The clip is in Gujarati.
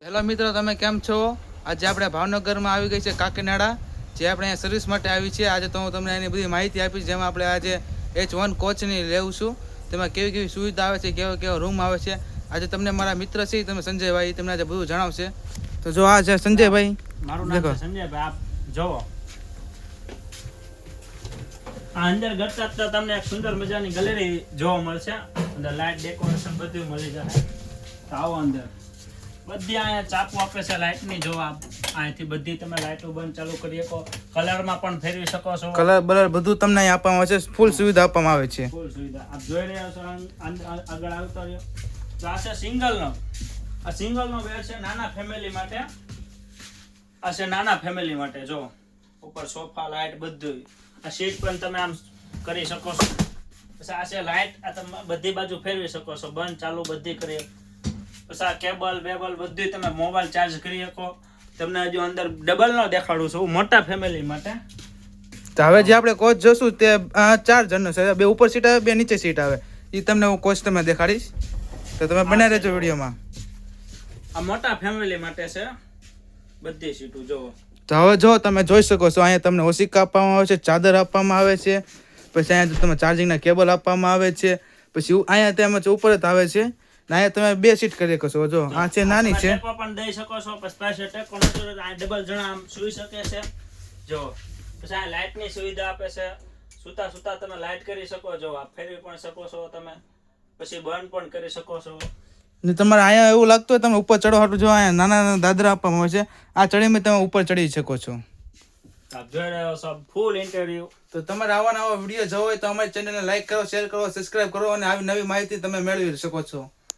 હેલો મિત્રો, તમે કેમ છો? આજે આપણે ભાવનગરમાં આવી ગઈ છે કાકીનાડા, જે આપણે અહીંયા સર્વિસ માટે આવી છે. આજે તો હું તમને એની બધી માહિતી આપીશ, જેમાં આપણે આજે H1 કોચની લેવું છું. તેમાં કેવી કેવી સુવિધા આવે છે, કેવો કેવો રૂમ આવે છે. આજે તમને મારા મિત્ર છે, તમે સંજયભાઈ, તમને આજે બધું જણાવશે. તો જો આ છે સંજયભાઈ. મારું નામ છે સંજયભાઈ. આપ જોવો આ અંદર ગટતા તો તમને એક સુંદર મજાની ગેલેરી જોવા મળશે. અંદર લાઇટ ડેકોરેશન બધું મળી જશે. તો આવો અંદર બધી અહીંયા ચાપો આપે છે લાઇટની. જો અહીંથી બધી તમે લાઇટો બંધ ચાલુ કરી શકો, કલરમાં પણ ફેરવી શકો છો. કલર બલર બધું તમને અહીં આપવામાં આવે છે, ફૂલ સુવિધા આપવામાં આવે છે. ફૂલ સુવિધા આપ જોઈ રહ્યા છો. આગળ આવતો રહ્યો તો આ છે સિંગલનો. આ સિંગલનો બેડ છે નાના ફેમિલી માટે. આ છે નાના ફેમિલી માટે. જો ઉપર સોફા લાઇટ બધું. આ સીટ પણ તમે આમ કરી શકો છો. પછી આ છે લાઇટ, આ તમે બધી બાજુ ફેરવી શકો છો, બંધ ચાલુ બધી કરી. પછી આ કેબલ બેબલ બધું તમે મોબાઈલ ચાર્જ કરી શકો. તમને હજુ અંદર ડબલ નો દેખાડું છું, મોટા ફેમિલી માટે. તો હવે જે આપણે કોચ જોશું તે 4 જણનો છે. 2 ઉપર સીટ આવે, 2 નીચે સીટ આવે. એ તમને હું કોચ તમને દેખાડીશ, તો તમે બને રહેજો વિડીયોમાં. આ મોટા ફેમિલી માટે છે બધી સીટો. જોવો તો હવે જો તમે જોઈ શકો છો, અહીંયા તમને ઓશિકા આપવામાં આવે છે, ચાદર આપવામાં આવે છે, પછી અહીંયા તમે ચાર્જિંગના કેબલ આપવામાં આવે છે, પછી અહીંયા તેમાં ઉપર જ આવે છે. અહીંયા તમે 2 સીટ કરી શકો છો. જો આ છે નાની છે, ટેકો પણ દઈ શકો છો. પછી પાસે ટેકો નતો આ ડબલ જણા આમ સૂઈ શકે છે. જો પછી આ લાઇટની સુવિધા આપે છે. સુતા સુતા તમે લાઇટ કરી શકો. જો આ ફેરવી પણ શકો છો તમે, પછી બંધ પણ કરી શકો છો. ને તમારે અહીંયા એવું લાગતું હોય તમે ઉપર ચડો હાટું, જો અહીંયા નાના નાના દાદરા આપવામાં આવે છે. આ ચડીમાં તમે ઉપર ચડી શકો છો. આપ જોઈ રહ્યો છો ફૂલ ઇન્ટરવ્યુ. તો તમારે આવા નવા વિડીયો જોવો હોય તો અમારી ચેનલને લાઈક કરો, શેર કરો, સબસ્ક્રાઇબ કરો, અને આવી નવી માહિતી તમે મેળવી શકો છો.